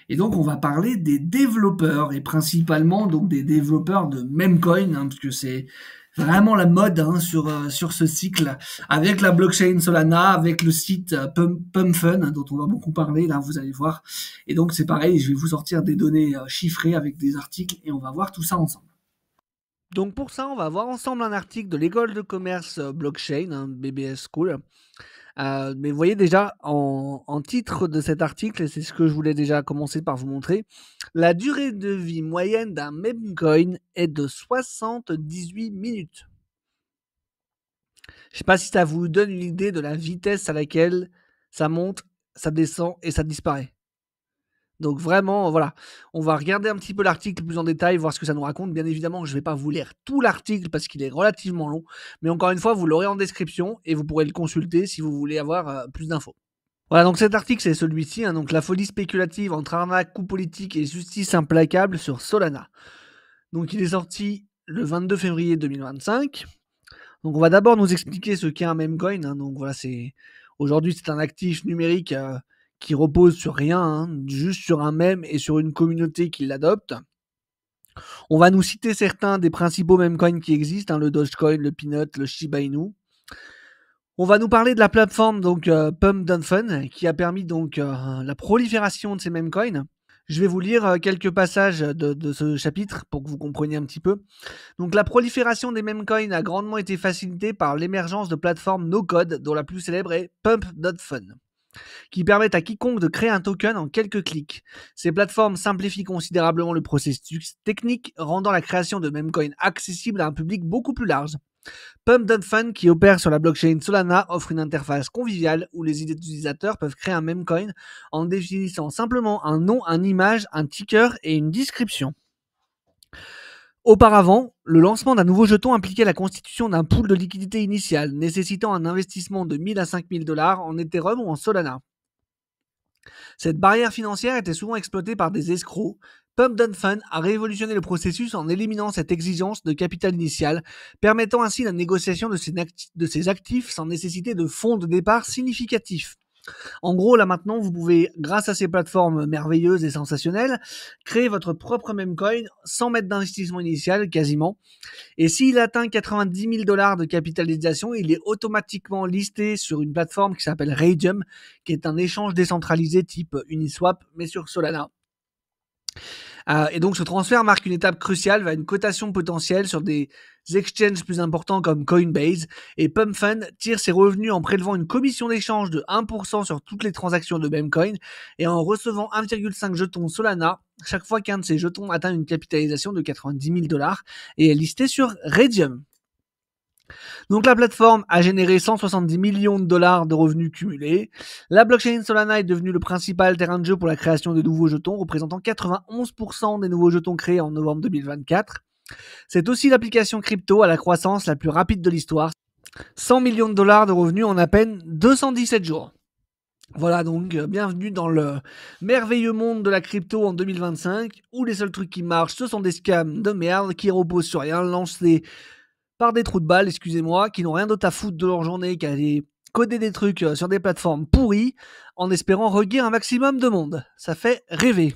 Et donc, on va parler des développeurs et principalement donc des développeurs de Memcoin, hein, parce que c'est vraiment la mode hein, sur ce cycle, avec la blockchain Solana, avec le site Pumpfun, hein, dont on va beaucoup parler, là, vous allez voir. Et donc, c'est pareil, je vais vous sortir des données chiffrées avec des articles et on va voir tout ça ensemble. Donc pour ça, on va voir ensemble un article de l'école de commerce blockchain, hein, BBS School. Mais vous voyez déjà en titre de cet article, et c'est ce que je voulais déjà commencer par vous montrer, la durée de vie moyenne d'un memcoin est de 78 minutes. Je ne sais pas si ça vous donne une idée de la vitesse à laquelle ça monte, ça descend et ça disparaît. Donc vraiment, voilà, on va regarder un petit peu l'article plus en détail, voir ce que ça nous raconte. Bien évidemment, je ne vais pas vous lire tout l'article parce qu'il est relativement long, mais encore une fois, vous l'aurez en description et vous pourrez le consulter si vous voulez avoir plus d'infos. Voilà, donc cet article, c'est celui-ci, hein, donc la folie spéculative entre arnaque, coup politique et justice implacable sur Solana. Donc il est sorti le 22 février 2025. Donc on va d'abord nous expliquer ce qu'est un memcoin. Hein, donc voilà, aujourd'hui c'est un actif numérique qui repose sur rien, hein, juste sur un mème et sur une communauté qui l'adopte. On va nous citer certains des principaux memcoins qui existent, hein, le Dogecoin, le Peanut, le Shiba Inu. On va nous parler de la plateforme donc Pump.fun qui a permis donc la prolifération de ces memcoins. Je vais vous lire quelques passages de ce chapitre pour que vous compreniez un petit peu. Donc la prolifération des memcoins a grandement été facilitée par l'émergence de plateformes no-code, dont la plus célèbre est Pump.fun, qui permettent à quiconque de créer un token en quelques clics. Ces plateformes simplifient considérablement le processus technique, rendant la création de memcoins accessible à un public beaucoup plus large. Pump.fun, qui opère sur la blockchain Solana, offre une interface conviviale où les utilisateurs peuvent créer un memcoin en définissant simplement un nom, une image, un ticker et une description. Auparavant, le lancement d'un nouveau jeton impliquait la constitution d'un pool de liquidité initial, nécessitant un investissement de 1000 à 5000 dollars en Ethereum ou en Solana. Cette barrière financière était souvent exploitée par des escrocs. Pump.fun a révolutionné le processus en éliminant cette exigence de capital initial, permettant ainsi la négociation de ses actifs sans nécessiter de fonds de départ significatifs. En gros, là maintenant, vous pouvez, grâce à ces plateformes merveilleuses et sensationnelles, créer votre propre memcoin sans mettre d'investissement initial quasiment. Et s'il atteint 90 000 dollars de capitalisation, il est automatiquement listé sur une plateforme qui s'appelle Radium, qui est un échange décentralisé type Uniswap, mais sur Solana. Et donc ce transfert marque une étape cruciale vers une cotation potentielle sur des exchanges plus importants comme Coinbase, et Pumpfun tire ses revenus en prélevant une commission d'échange de 1% sur toutes les transactions de memcoin et en recevant 1,5 jetons Solana chaque fois qu'un de ces jetons atteint une capitalisation de 90 000 dollars et est listé sur Radium. Donc la plateforme a généré 170 millions de dollars de revenus cumulés. La blockchain Solana est devenue le principal terrain de jeu pour la création de nouveaux jetons, représentant 91% des nouveaux jetons créés en novembre 2024. C'est aussi l'application crypto à la croissance la plus rapide de l'histoire. 100 millions de dollars de revenus en à peine 217 jours. Voilà, donc bienvenue dans le merveilleux monde de la crypto en 2025, où les seuls trucs qui marchent, ce sont des scams de merde qui reposent sur rien, lancés par des trous de balles, excusez-moi, qui n'ont rien d'autre à foutre de leur journée qu'à aller coder des trucs sur des plateformes pourries en espérant reguer un maximum de monde. Ça fait rêver.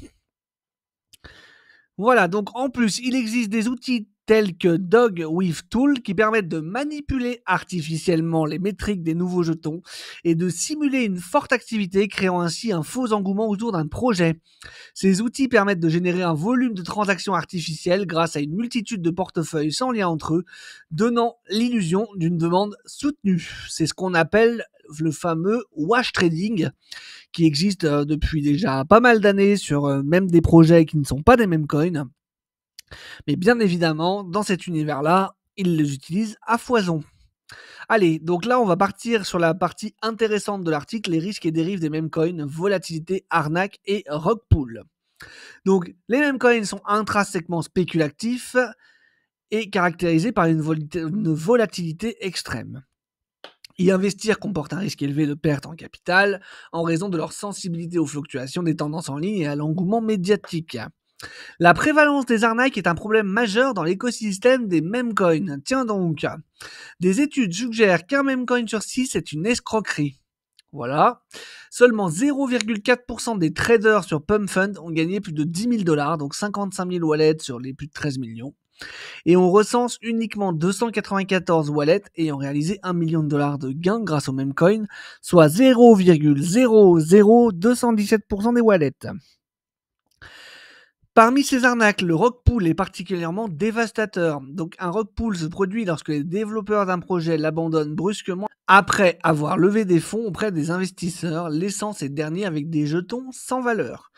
Voilà, donc en plus, il existe des outils tels que Dogwiftool qui permettent de manipuler artificiellement les métriques des nouveaux jetons et de simuler une forte activité, créant ainsi un faux engouement autour d'un projet. Ces outils permettent de générer un volume de transactions artificielles grâce à une multitude de portefeuilles sans lien entre eux, donnant l'illusion d'une demande soutenue. C'est ce qu'on appelle le fameux wash trading, qui existe depuis déjà pas mal d'années sur même des projets qui ne sont pas des memcoins. Mais bien évidemment, dans cet univers-là, ils les utilisent à foison. Allez, donc là, on va partir sur la partie intéressante de l'article, les risques et dérives des memcoins, volatilité, arnaque et rug pull. Donc, les memcoins sont intrinsèquement spéculatifs et caractérisés par une volatilité extrême. Y investir comporte un risque élevé de perte en capital en raison de leur sensibilité aux fluctuations des tendances en ligne et à l'engouement médiatique. La prévalence des arnaques est un problème majeur dans l'écosystème des memcoins. Tiens donc, des études suggèrent qu'un memcoin sur 6 est une escroquerie. Voilà. Seulement 0,4% des traders sur PumpFund ont gagné plus de 10 000 $, donc 55 000 wallets sur les plus de 13 millions. Et on recense uniquement 294 wallets ayant réalisé 1 million de dollars de gains grâce au même coin, soit 0,00217% des wallets. Parmi ces arnaques, le rug pull est particulièrement dévastateur. Donc un rug pull se produit lorsque les développeurs d'un projet l'abandonnent brusquement après avoir levé des fonds auprès des investisseurs, laissant ces derniers avec des jetons sans valeur.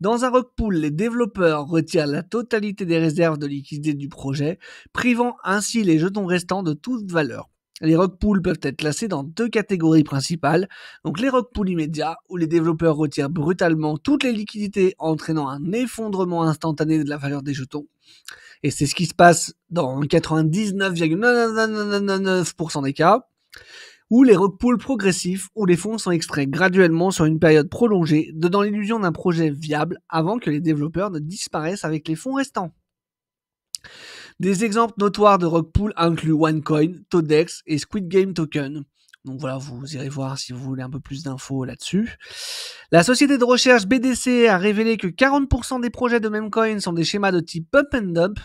Dans un rug pull, les développeurs retirent la totalité des réserves de liquidité du projet, privant ainsi les jetons restants de toute valeur. Les rug pulls peuvent être classés dans deux catégories principales. Donc les rug pulls immédiats, où les développeurs retirent brutalement toutes les liquidités, entraînant un effondrement instantané de la valeur des jetons. Et c'est ce qui se passe dans 99,999% des cas. Ou les rug pulls progressifs, où les fonds sont extraits graduellement sur une période prolongée, donnant l'illusion d'un projet viable avant que les développeurs ne disparaissent avec les fonds restants. Des exemples notoires de rug pull incluent OneCoin, Todex et Squid Game Token. Donc voilà, vous irez voir si vous voulez un peu plus d'infos là-dessus. La société de recherche BDC a révélé que 40% des projets de Memcoin sont des schémas de type pump and dump,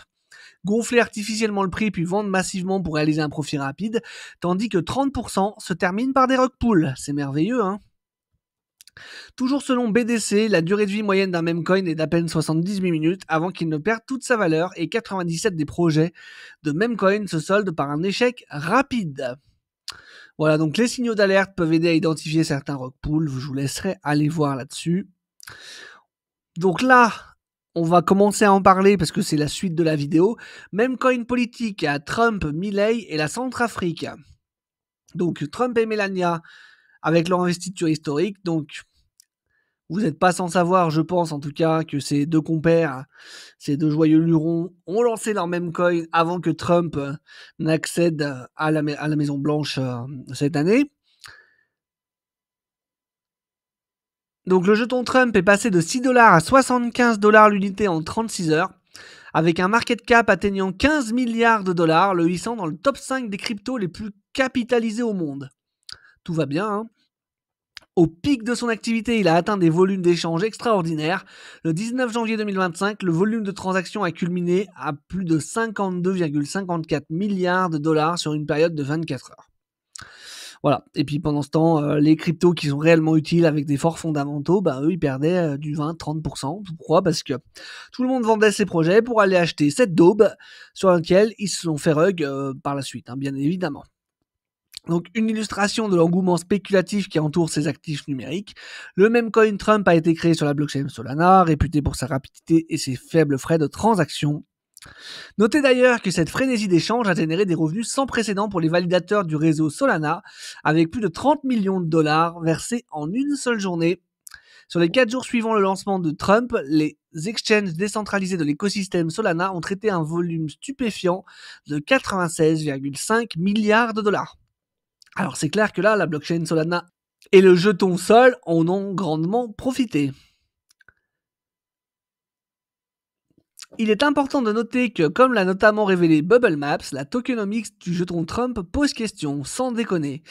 gonfler artificiellement le prix puis vendre massivement pour réaliser un profit rapide, tandis que 30% se terminent par des rug pulls. C'est merveilleux, hein? Toujours selon BDC, la durée de vie moyenne d'un memcoin est d'à peine 78 minutes avant qu'il ne perde toute sa valeur et 97 des projets de memcoin se soldent par un échec rapide. Voilà, donc les signaux d'alerte peuvent aider à identifier certains rug pulls, je vous laisserai aller voir là-dessus. Donc là, on va commencer à en parler parce que c'est la suite de la vidéo. Memcoin politique à Trump, Milley et la Centrafrique. Donc Trump et Melania avec leur investiture historique, donc vous n'êtes pas sans savoir, je pense en tout cas, que ces deux compères, ces deux joyeux lurons, ont lancé leur même coin avant que Trump n'accède à la Maison Blanche cette année. Donc le jeton Trump est passé de 6 $ à 75 $ l'unité en 36 heures, avec un market cap atteignant 15 milliards de dollars, le hissant dans le top 5 des cryptos les plus capitalisés au monde. Tout va bien, hein? Au pic de son activité, il a atteint des volumes d'échanges extraordinaires. Le 19 janvier 2025, le volume de transactions a culminé à plus de 52,54 milliards de dollars sur une période de 24 heures. Voilà. Et puis pendant ce temps, les cryptos qui sont réellement utiles avec des forts fondamentaux, eux, ils perdaient du 20-30%. Pourquoi ? Parce que tout le monde vendait ses projets pour aller acheter cette daube sur laquelle ils se sont fait rug par la suite, bien évidemment. Donc une illustration de l'engouement spéculatif qui entoure ces actifs numériques. Le même coin Trump a été créé sur la blockchain Solana, réputé pour sa rapidité et ses faibles frais de transaction. Notez d'ailleurs que cette frénésie d'échange a généré des revenus sans précédent pour les validateurs du réseau Solana, avec plus de 30 millions de dollars versés en une seule journée. Sur les 4 jours suivant le lancement de Trump, les exchanges décentralisés de l'écosystème Solana ont traité un volume stupéfiant de 96,5 milliards de dollars. Alors c'est clair que là, la blockchain Solana et le jeton Sol en ont grandement profité. Il est important de noter que, comme l'a notamment révélé Bubble Maps, la tokenomics du jeton Trump pose question, sans déconner.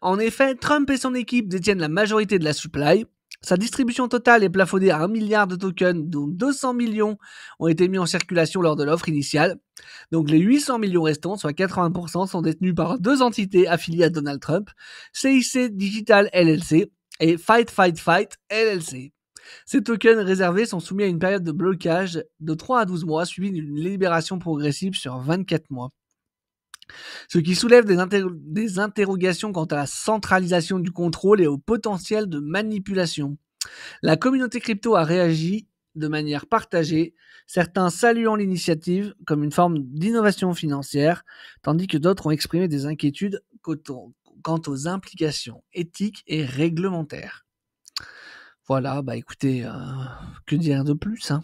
En effet, Trump et son équipe détiennent la majorité de la supply. Sa distribution totale est plafonnée à 1 milliard de tokens, dont 200 millions ont été mis en circulation lors de l'offre initiale. Donc les 800 millions restants, soit 80%, sont détenus par deux entités affiliées à Donald Trump, CIC Digital LLC et Fight Fight Fight LLC. Ces tokens réservés sont soumis à une période de blocage de 3 à 12 mois, suivie d'une libération progressive sur 24 mois. Ce qui soulève des interrogations quant à la centralisation du contrôle et au potentiel de manipulation. La communauté crypto a réagi de manière partagée, certains saluant l'initiative comme une forme d'innovation financière, tandis que d'autres ont exprimé des inquiétudes quant aux implications éthiques et réglementaires. Voilà, écoutez, que dire de plus, hein.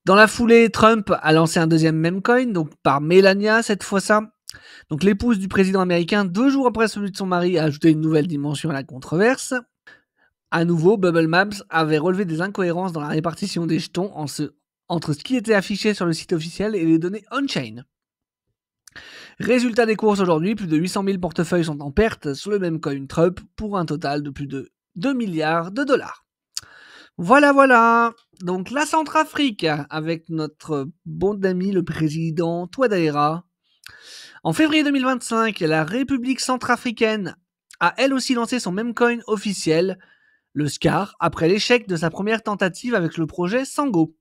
Dans la foulée, Trump a lancé un deuxième memcoin, donc par Melania cette fois-ci. Donc l'épouse du président américain, 2 jours après celui de son mari, a ajouté une nouvelle dimension à la controverse. À nouveau, Bubble Maps avait relevé des incohérences dans la répartition des jetons entre ce qui était affiché sur le site officiel et les données on-chain. Résultat des courses aujourd'hui, plus de 800 000 portefeuilles sont en perte sur le même coin Trump pour un total de plus de 2 milliards de dollars. Voilà. Donc la Centrafrique avec notre bon ami le président Touadéra. En février 2025, la République centrafricaine a elle aussi lancé son même coin officiel, le SCAR, après l'échec de sa première tentative avec le projet Sango.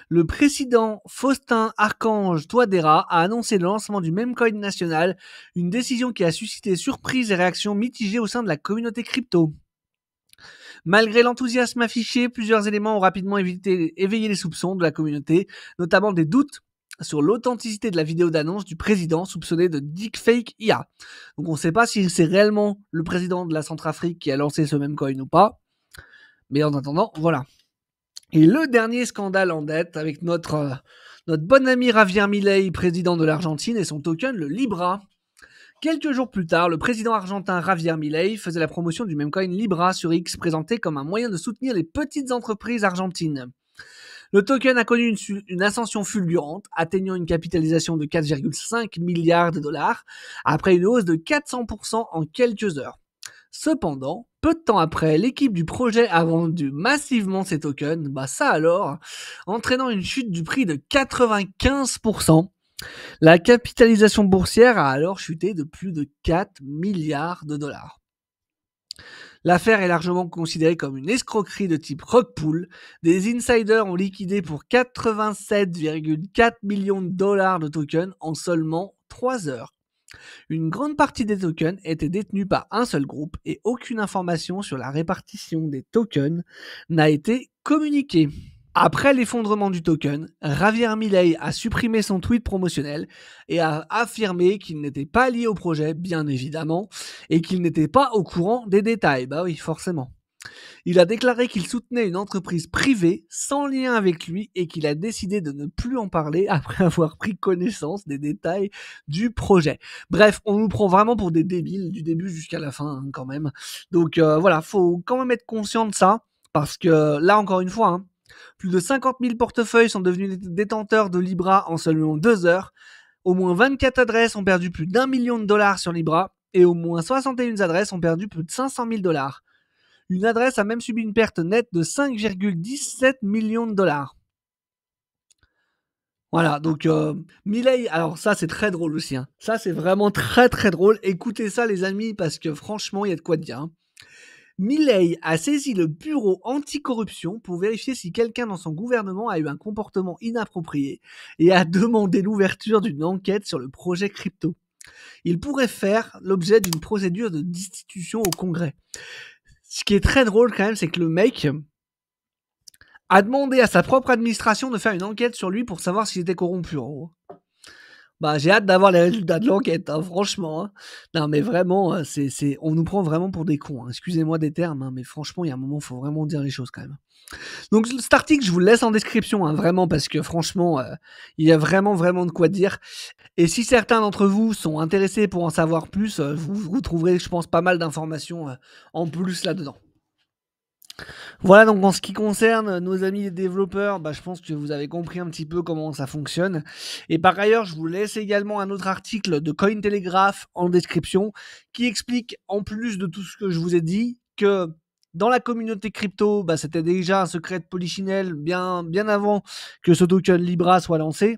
Le président Faustin Archange Touadéra a annoncé le lancement du même coin national, une décision qui a suscité surprise et réactions mitigées au sein de la communauté crypto. Malgré l'enthousiasme affiché, plusieurs éléments ont rapidement éveillé les soupçons de la communauté, notamment des doutes sur l'authenticité de la vidéo d'annonce du président soupçonné de deepfake IA. Donc on ne sait pas si c'est réellement le président de la Centrafrique qui a lancé ce même coin ou pas. Mais en attendant, voilà. Et le dernier scandale en date avec notre bon ami Javier Milei, président de l'Argentine, et son token, le Libra. Quelques jours plus tard, le président argentin Javier Milei faisait la promotion du même coin Libra sur X, présenté comme un moyen de soutenir les petites entreprises argentines. Le token a connu une ascension fulgurante, atteignant une capitalisation de 4,5 milliards de dollars, après une hausse de 400% en quelques heures. Cependant, peu de temps après, l'équipe du projet a vendu massivement ses tokens, entraînant une chute du prix de 95%. La capitalisation boursière a alors chuté de plus de 4 milliards de dollars. L'affaire est largement considérée comme une escroquerie de type rug pull. Des insiders ont liquidé pour 87,4 millions de dollars de tokens en seulement 3 heures. Une grande partie des tokens était détenue par un seul groupe et aucune information sur la répartition des tokens n'a été communiquée. Après l'effondrement du token, Javier Milei a supprimé son tweet promotionnel et a affirmé qu'il n'était pas lié au projet, bien évidemment, et qu'il n'était pas au courant des détails. Bah oui, forcément. Il a déclaré qu'il soutenait une entreprise privée sans lien avec lui et qu'il a décidé de ne plus en parler après avoir pris connaissance des détails du projet. Bref, on nous prend vraiment pour des débiles du début jusqu'à la fin, quand même. Donc voilà, faut quand même être conscient de ça, parce que là, encore une fois, plus de 50 000 portefeuilles sont devenus détenteurs de Libra en seulement 2 heures. Au moins 24 adresses ont perdu plus d'1 million de dollars sur Libra et au moins 61 adresses ont perdu plus de 500 000 dollars. Une adresse a même subi une perte nette de 5,17 millions de dollars. Voilà, donc Milei, alors ça c'est très drôle aussi. Ça c'est vraiment très très drôle. Écoutez ça les amis, parce que franchement il y a de quoi dire. Milei a saisi le bureau anticorruption pour vérifier si quelqu'un dans son gouvernement a eu un comportement inapproprié et a demandé l'ouverture d'une enquête sur le projet crypto. Il pourrait faire l'objet d'une procédure de destitution au Congrès. Ce qui est très drôle quand même, c'est que le mec a demandé à sa propre administration de faire une enquête sur lui pour savoir s'il était corrompu, en gros. Bah, j'ai hâte d'avoir les résultats de l'enquête, franchement. Non, mais vraiment, on nous prend vraiment pour des cons. Excusez-moi des termes, mais franchement, il y a un moment, il faut vraiment dire les choses quand même. Donc, cet article, je vous le laisse en description, vraiment, parce que franchement, il y a vraiment, vraiment de quoi dire. Et si certains d'entre vous sont intéressés pour en savoir plus, vous trouverez, je pense, pas mal d'informations en plus là-dedans. Voilà, donc en ce qui concerne nos amis développeurs, je pense que vous avez compris un petit peu comment ça fonctionne. Et par ailleurs, je vous laisse également un autre article de Cointelegraph en description qui explique, en plus de tout ce que je vous ai dit, que dans la communauté crypto, c'était déjà un secret de polichinelle bien avant que ce token Libra soit lancé.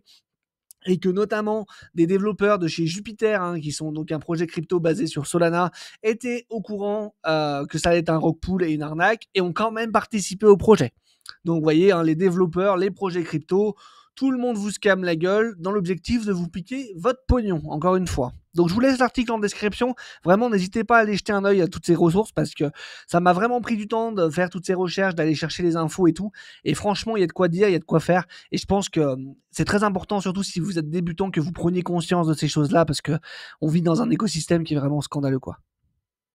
Et que notamment des développeurs de chez Jupiter, qui sont donc un projet crypto basé sur Solana, étaient au courant que ça allait être un rug pull et une arnaque, et ont quand même participé au projet. Donc vous voyez, les développeurs, les projets crypto, tout le monde vous scamme la gueule dans l'objectif de vous piquer votre pognon, encore une fois. Donc je vous laisse l'article en description. Vraiment, n'hésitez pas à aller jeter un œil à toutes ces ressources, parce que ça m'a vraiment pris du temps de faire toutes ces recherches, d'aller chercher les infos et tout. Et franchement, il y a de quoi dire, il y a de quoi faire. Et je pense que c'est très important, surtout si vous êtes débutant, que vous preniez conscience de ces choses-là, parce que on vit dans un écosystème qui est vraiment scandaleux, quoi.